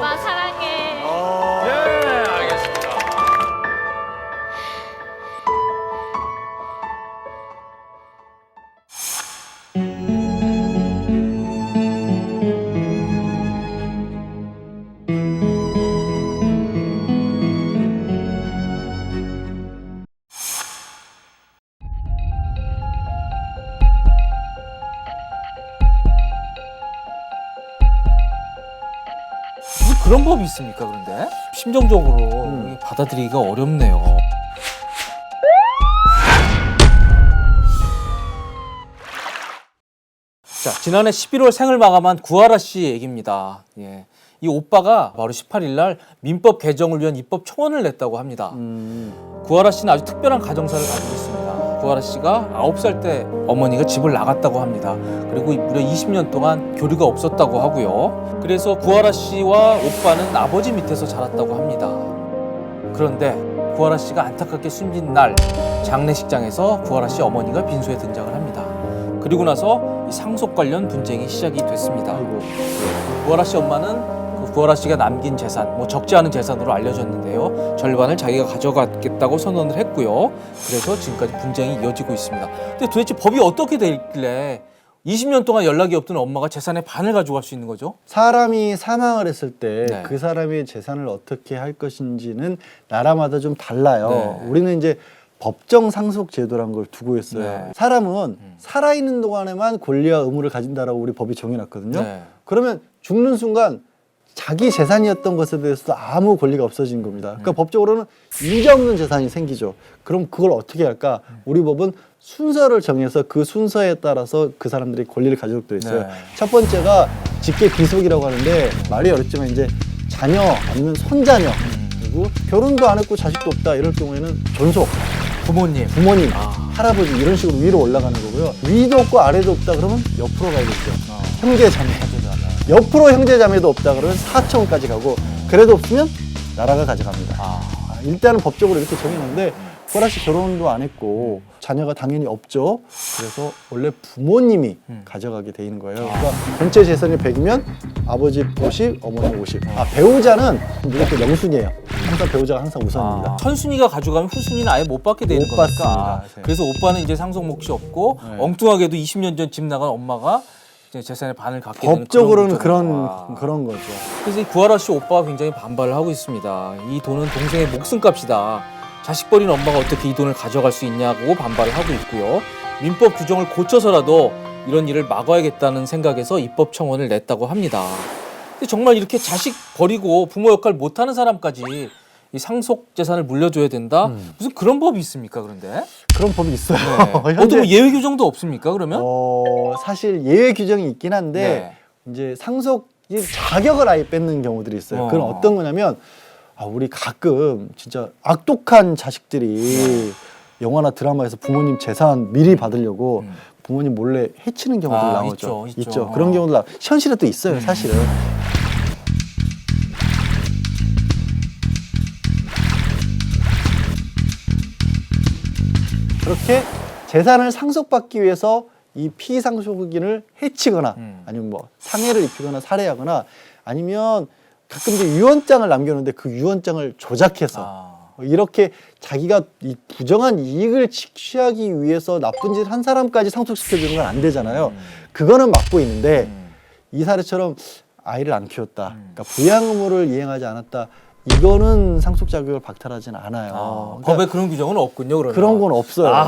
오빠 사랑해. 네, 알겠습니다. 무슨 그런 법이 있습니까, 그런데? 심정적으로 이게 받아들이기가 어렵네요. 자, 지난해 11월 생을 마감한 구하라 씨 얘기입니다. 예. 이 오빠가 바로 18일 날 민법 개정을 위한 입법 청원을 냈다고 합니다. 구하라 씨는 아주 특별한 가정사를 가지고 있습니다. 구하라 씨가 9살 때 어머니가 집을 나갔다고 합니다. 그리고 무려 20년 동안 교류가 없었다고 하고요. 그래서 구하라 씨와 오빠는 아버지 밑에서 자랐다고 합니다. 그런데 구하라 씨가 안타깝게 숨진 날 장례식장에서 구하라 씨 어머니가 빈소에 등장을 합니다. 그리고 나서 이 상속 관련 분쟁이 시작이 됐습니다. 구하라 씨 엄마는 구하라 씨가 남긴 재산, 뭐 적지 않은 재산으로 알려졌는데요. 절반을 자기가 가져가겠다고 선언을 했고요. 그래서 지금까지 분쟁이 이어지고 있습니다. 근데 도대체 법이 어떻게 돼 있길래 20년 동안 연락이 없던 엄마가 재산의 반을 가져갈 수 있는 거죠? 사람이 사망을 했을 때 네. 그 사람의 재산을 어떻게 할 것인지는 나라마다 좀 달라요. 네. 우리는 이제 법정 상속 제도라는 걸 두고 있어요. 네. 사람은 살아있는 동안에만 권리와 의무를 가진다라고 우리 법이 정해놨거든요. 네. 그러면 죽는 순간 자기 재산이었던 것에 대해서도 아무 권리가 없어진 겁니다. 그러니까 법적으로는 인자 없는 재산이 생기죠. 그럼 그걸 어떻게 할까? 우리 법은 순서를 정해서 그 순서에 따라서 그 사람들이 권리를 가지도록 되어 있어요. 네. 첫 번째가 직계 비속이라고 하는데 말이 어렵지만 이제 자녀 아니면 손자녀 그리고 결혼도 안 했고 자식도 없다 이럴 경우에는 존속 부모님. 부모님 할아버지 이런 식으로 위로 올라가는 거고요. 위도 없고 아래도 없다 그러면 옆으로 가야겠죠. 형제 자매 옆으로 형제 자매도 없다 그러면 사촌까지 가고 그래도 없으면 나라가 가져갑니다. 일단은 법적으로 이렇게 정해놓는데 구하라 씨 결혼도 안 했고 자녀가 당연히 없죠. 그래서 원래 부모님이 가져가게 돼 있는 거예요. 그러니까 전체 재산이 100이면 아버지 50, 어머니 50. 배우자는 무조건 영순이에요. 항상 배우자가 항상 우선입니다. 천순이가 가져가면 후순위는 아예 못 받게 되는 못 거니까. 받습니다. 그래서 오빠는 이제 상속 몫이 없고 엉뚱하게도 20년 전 집 나간 엄마가 이제 재산의 반을 갖게 되는 법적으로는 구조다. 그런 거죠. 그래서 이 구하라 씨 오빠가 굉장히 반발을 하고 있습니다. 이 돈은 동생의 목숨값이다. 자식 버린 엄마가 어떻게 이 돈을 가져갈 수 있냐고 반발을 하고 있고요. 민법 규정을 고쳐서라도 이런 일을 막아야겠다는 생각에서 입법 청원을 냈다고 합니다. 근데 정말 이렇게 자식 버리고 부모 역할 못하는 사람까지 이 상속 재산을 물려줘야 된다? 무슨 그런 법이 있습니까? 그런데 그런 법이 있어요. 네. 어떤 뭐 예외 규정도 없습니까? 그러면? 사실 예외 규정이 있긴 한데 이제 상속 자격을 아예 뺏는 경우들이 있어요. 그건 어떤 거냐면 우리 가끔 진짜 악독한 자식들이 영화나 드라마에서 부모님 재산 미리 받으려고 부모님 몰래 해치는 경우들 나오죠. 있죠. 그런 경우들 현실에 또 있어요, 사실은. 그렇게 재산을 상속받기 위해서 이 피상속인을 해치거나 아니면 뭐 상해를 입히거나 살해하거나 아니면 가끔 이제 유언장을 남겨놓는데 그 유언장을 조작해서 이렇게 자기가 이 부정한 이익을 취하기 위해서 나쁜 짓 한 사람까지 상속시켜주는 건 안 되잖아요. 그거는 막고 있는데 이 사례처럼 아이를 안 키웠다, 그러니까 부양 의무를 이행하지 않았다, 이거는 상속 자격을 박탈하지는 않아요. 그러니까 법에 그런 규정은 없군요. 그러면. 그런 건 없어요.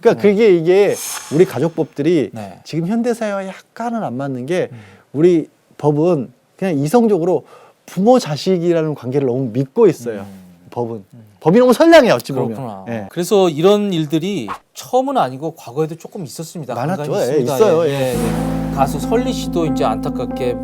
그러니까 이게 우리 가족법들이 네. 지금 현대사회와 약간은 안 맞는 게 우리 법은 그냥 이성적으로 부모 자식이라는 관계를 너무 믿고 있어요. 법이 너무 선량해요. 어찌 보면. 그렇구나. 예. 그래서 이런 일들이 처음은 아니고 과거에도 조금 있었습니다. 많았죠. 간간히 예, 있습니다. 있어요. 예. 가수 설리 씨도 이제 안타깝게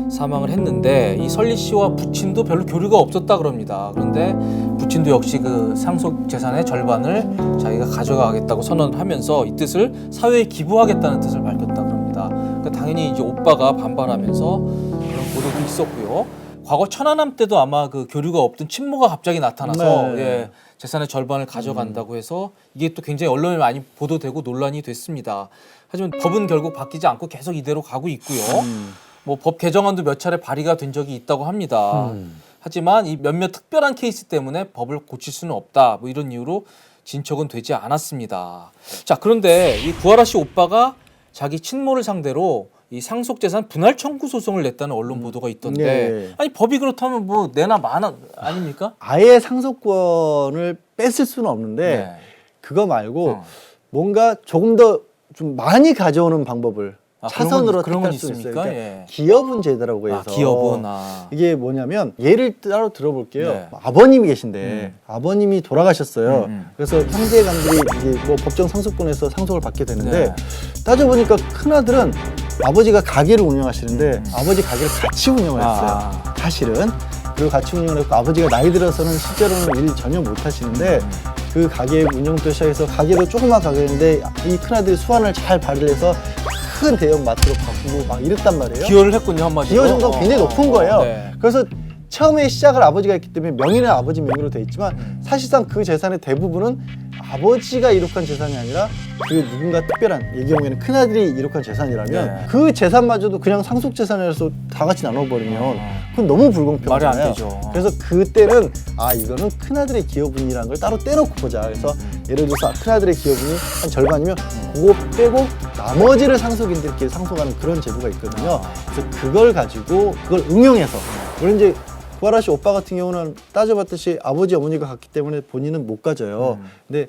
사망을 했는데 이 설리 씨와 부친도 별로 교류가 없었다 그럽니다. 그런데 부친도 역시 그 상속 재산의 절반을 자기가 가져가겠다고 선언하면서 이 뜻을 사회에 기부하겠다는 뜻을 밝혔다 그럽니다. 그러니까 당연히 이제 오빠가 반발하면서 그런 보도도 있었고요. 과거 천안함 때도 아마 그 교류가 없던 친모가 갑자기 나타나서 네. 재산의 절반을 가져간다고 해서 이게 또 굉장히 언론에 많이 보도되고 논란이 됐습니다. 하지만 법은 결국 바뀌지 않고 계속 이대로 가고 있고요. 뭐 법 개정안도 몇 차례 발의가 된 적이 있다고 합니다. 하지만 이 몇몇 특별한 케이스 때문에 법을 고칠 수는 없다. 뭐 이런 이유로 진척은 되지 않았습니다. 자, 그런데 이 구하라 씨 오빠가 자기 친모를 상대로 이 상속재산 분할 청구 소송을 냈다는 언론 보도가 있던데 네. 아니 법이 그렇다면 뭐 내나 마나 아닙니까? 아예 상속권을 뺏을 수는 없는데 네. 그거 말고 뭔가 조금 더 좀 많이 가져오는 방법을 차선으로 그런 건 택할 수 있어요. 있습니까? 그러니까 예. 기여분 제도라고 해서 기여분 이게 뭐냐면 예를 따로 들어볼게요. 네. 아버님이 계신데 아버님이 돌아가셨어요. 그래서 형제간들이 이제 뭐 법정 상속권에서 상속을 받게 되는데 네. 따져보니까 큰아들은 아버지가 가게를 운영하시는데 아버지 가게를 같이 운영을 했어요. 사실은. 그리고 같이 운영을 했고 아버지가 나이 들어서는 실제로는 일 전혀 못 하시는데 그 가게 운영부터 시작해서 가게도 조그만 가게인데 이 큰아들이 수완을 잘 발휘를 해서 큰 대형 마트로 바꾸고 막 이랬단 말이에요. 기여를 했군요, 한마디로. 기여 정도가 굉장히 높은 거예요. 네. 그래서 처음에 시작을 아버지가 했기 때문에 명의는 아버지 명의로 돼 있지만 사실상 그 재산의 대부분은 아버지가 이룩한 재산이 아니라 그 누군가 특별한 이 경우에는 큰아들이 이룩한 재산이라면 네. 그 재산마저도 그냥 상속재산이라서 다 같이 나눠버리면 그건 너무 불공평하잖아요. 말이 안 되죠. 그래서 그때는 아 이거는 큰아들의 기여분이라는 걸 따로 떼놓고 보자. 그래서 예를 들어서 큰아들의 기여분이 한 절반이면 그거 빼고 나머지를 상속인들끼리 상속하는 그런 제도가 있거든요. 그래서 그걸 가지고 그걸 응용해서 물론 이제 구하라 씨 오빠 같은 경우는 따져봤듯이 아버지 어머니가 갔기 때문에 본인은 못 가져요. 근데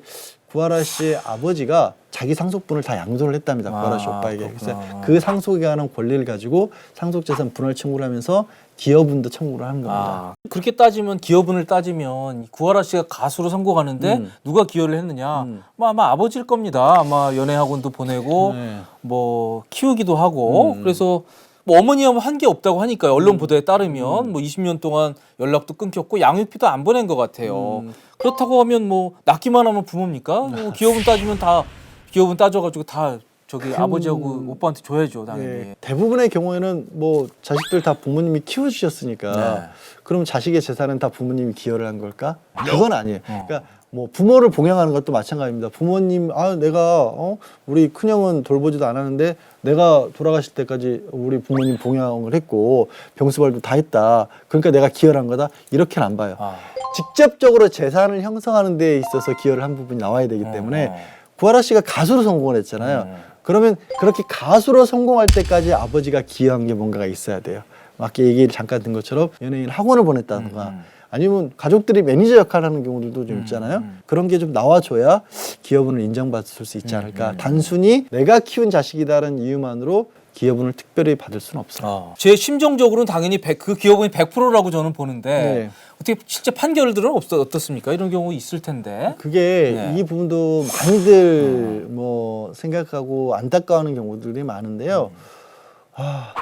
구하라 씨의 아버지가 자기 상속분을 다 양도를 했답니다. 구하라 씨 오빠에게. 그래서 그 상속에 관한 권리를 가지고 상속재산 분할 청구를 하면서 기여분도 청구를 하는 겁니다. 그렇게 따지면 기여분을 따지면 구하라 씨가 가수로 선곡하는데 누가 기여를 했느냐? 뭐 아마 아버지일 겁니다. 아마 연예학원도 보내고 뭐 키우기도 하고 그래서 뭐 어머니하고 한 게 없다고 하니까요. 언론 보도에 따르면 뭐 20년 동안 연락도 끊겼고 양육비도 안 보낸 것 같아요. 그렇다고 하면 뭐 낳기만 하면 부모입니까? 뭐 기여분 따지면 다 기여분 따져가지고 다 저기 아버지하고 오빠한테 줘야죠, 당연히. 예, 대부분의 경우에는 뭐 자식들 다 부모님이 키워주셨으니까 네. 그럼 자식의 재산은 다 부모님이 기여를 한 걸까? 그건 아니에요. 그러니까 뭐 부모를 봉양하는 것도 마찬가지입니다. 부모님 내가 우리 큰형은 돌보지도 않았는데 내가 돌아가실 때까지 우리 부모님 봉양을 했고 병수발도 다 했다. 그러니까 내가 기여를 한 거다. 이렇게는 안 봐요. 직접적으로 재산을 형성하는 데 있어서 기여를 한 부분이 나와야 되기 때문에 구하라 씨가 가수로 성공을 했잖아요. 그러면 그렇게 가수로 성공할 때까지 아버지가 기여한 게 뭔가가 있어야 돼요. 아까 얘기를 잠깐 든 것처럼 연예인 학원을 보냈다든가 아니면 가족들이 매니저 역할을 하는 경우들도 좀 있잖아요. 그런 게 좀 나와줘야 기여분을 인정받을 수 있지 않을까. 단순히 내가 키운 자식이다라는 이유만으로 기여분을 특별히 받을 수는 없어요. 제 심정적으로는 당연히 그 기여분이 100%라고 저는 보는데 네. 어떻게 실제 판결들은 어떻습니까? 이런 경우 있을 텐데. 그게 네. 이 부분도 많이들 뭐 생각하고 안타까워하는 경우들이 많은데요.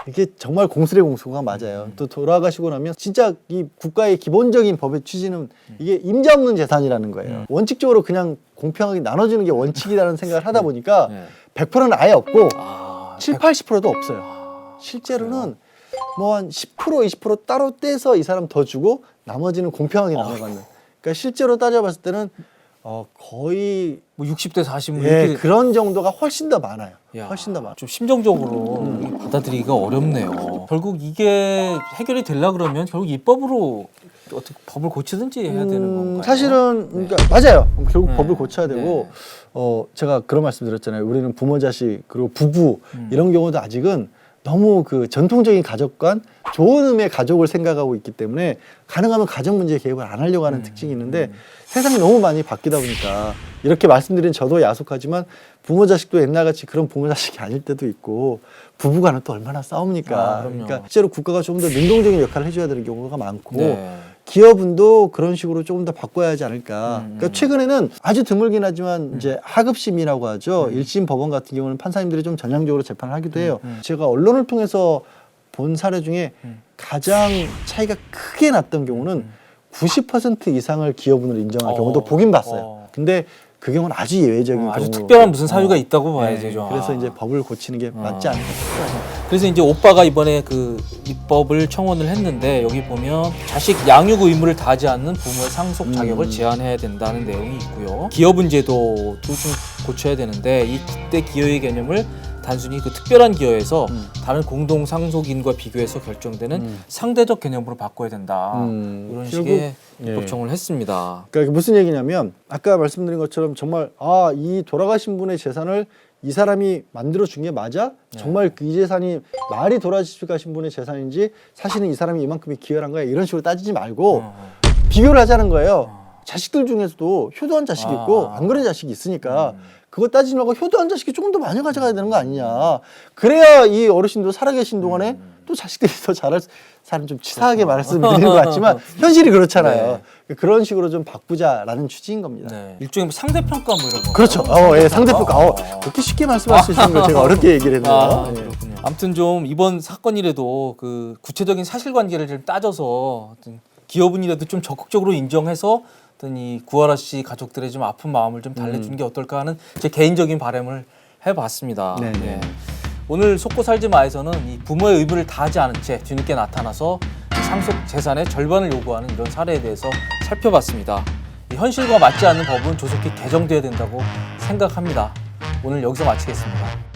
이게 정말 공술의 공소가 맞아요. 또 돌아가시고 나면 진짜 이 국가의 기본적인 법의 취지는 이게 임자 없는 재산이라는 거예요. 원칙적으로 그냥 공평하게 나눠주는 게 원칙이라는 생각을 하다 보니까 100%는 아예 없고 7, 80%도 없어요. 실제로는 뭐 한 10%, 20% 따로 떼서 이 사람 더 주고 나머지는 공평하게 나눠가는. 그러니까 실제로 따져봤을 때는 거의 뭐 60대 40 뭐 예, 이렇게 그런 정도가 훨씬 더 많아요. 야, 훨씬 더 많아요. 좀 심정적으로 받아들이기가 어렵네요. 결국 이게 해결이 되려 그러면 결국 입법으로 어떻게 법을 고치든지 해야 되는 건가요? 사실은 그러니까 맞아요. 결국 법을 고쳐야 되고 제가 그런 말씀 드렸잖아요. 우리는 부모 자식 그리고 부부 이런 경우도 아직은 너무 그 전통적인 가족관, 좋은 의미의 가족을 생각하고 있기 때문에 가능하면 가정 문제에 개입을 안 하려고 하는 특징이 있는데 세상이 너무 많이 바뀌다 보니까 이렇게 말씀드린 저도 야속하지만 부모 자식도 옛날같이 그런 부모 자식이 아닐 때도 있고 부부간은 또 얼마나 싸웁니까? 그러니까 실제로 국가가 조금 더 능동적인 역할을 해줘야 되는 경우가 많고 기여분도 그런 식으로 조금 더 바꿔야 하지 않을까. 그러니까 최근에는 아주 드물긴 하지만 이제 하급심이라고 하죠. 1심 법원 같은 경우는 판사님들이 좀 전향적으로 재판을 하기도 해요. 제가 언론을 통해서 본 사례 중에 가장 차이가 크게 났던 경우는 90% 이상을 기여분으로 인정한 경우도 보긴 봤어요. 근데 그 경우는 아주 예외적인 경우. 아주 특별한 무슨 사유가 있다고 봐야 되죠. 그래서 이제 법을 고치는 게 맞지 않을까 싶어요. 그래서 이제 오빠가 이번에 그 입법을 청원을 했는데 여기 보면 자식 양육 의무를 다하지 않는 부모의 상속 자격을 제한해야 된다는 내용이 있고요. 기여분 제도도 좀 고쳐야 되는데 이 기대 기여의 개념을 단순히 그 특별한 기여에서 다른 공동 상속인과 비교해서 결정되는 상대적 개념으로 바꿔야 된다. 이런 식의 입법 청원을 했습니다. 그러니까 무슨 얘기냐면 아까 말씀드린 것처럼 정말 이 돌아가신 분의 재산을 이 사람이 만들어 준 게 맞아? 정말 이 재산이 말이 돌아가신 분의 재산인지 사실은 이 사람이 이만큼이 기여를 한 거야? 이런 식으로 따지지 말고 비교를 하자는 거예요. 자식들 중에서도 효도한 자식이 있고 안 그런 자식이 있으니까 그거 따지지 말고 효도한 자식이 조금 더 많이 가져가야 되는 거 아니냐. 그래야 이 어르신도 살아계신 동안에 또 자식들이 더 잘할 사람 좀 치사하게 말씀드리는 것 같지만 현실이 그렇잖아요. 그런 식으로 좀 바꾸자라는 취지인 겁니다. 네. 일종의 뭐 상대평가 뭐 이런 거. 그렇죠. 예, 상대평가. 그렇게 쉽게 말씀할 수 있는 걸 제가 어렵게 얘기를 했네요. 예. 그렇군요. 아무튼 좀 이번 사건이라도 그 구체적인 사실관계를 좀 따져서 어떤 기업은이라도 좀 적극적으로 인정해서 어떤 이 구하라 씨 가족들의 좀 아픈 마음을 좀 달래주는 게 어떨까 하는 제 개인적인 바람을 해봤습니다. 네. 예. 오늘 속고 살지 마에서는 이 부모의 의무를 다하지 않은 채 뒤늦게 나타나서 상속 재산의 절반을 요구하는 이런 사례에 대해서 살펴봤습니다. 이 현실과 맞지 않는 법은 조속히 개정돼야 된다고 생각합니다. 오늘 여기서 마치겠습니다.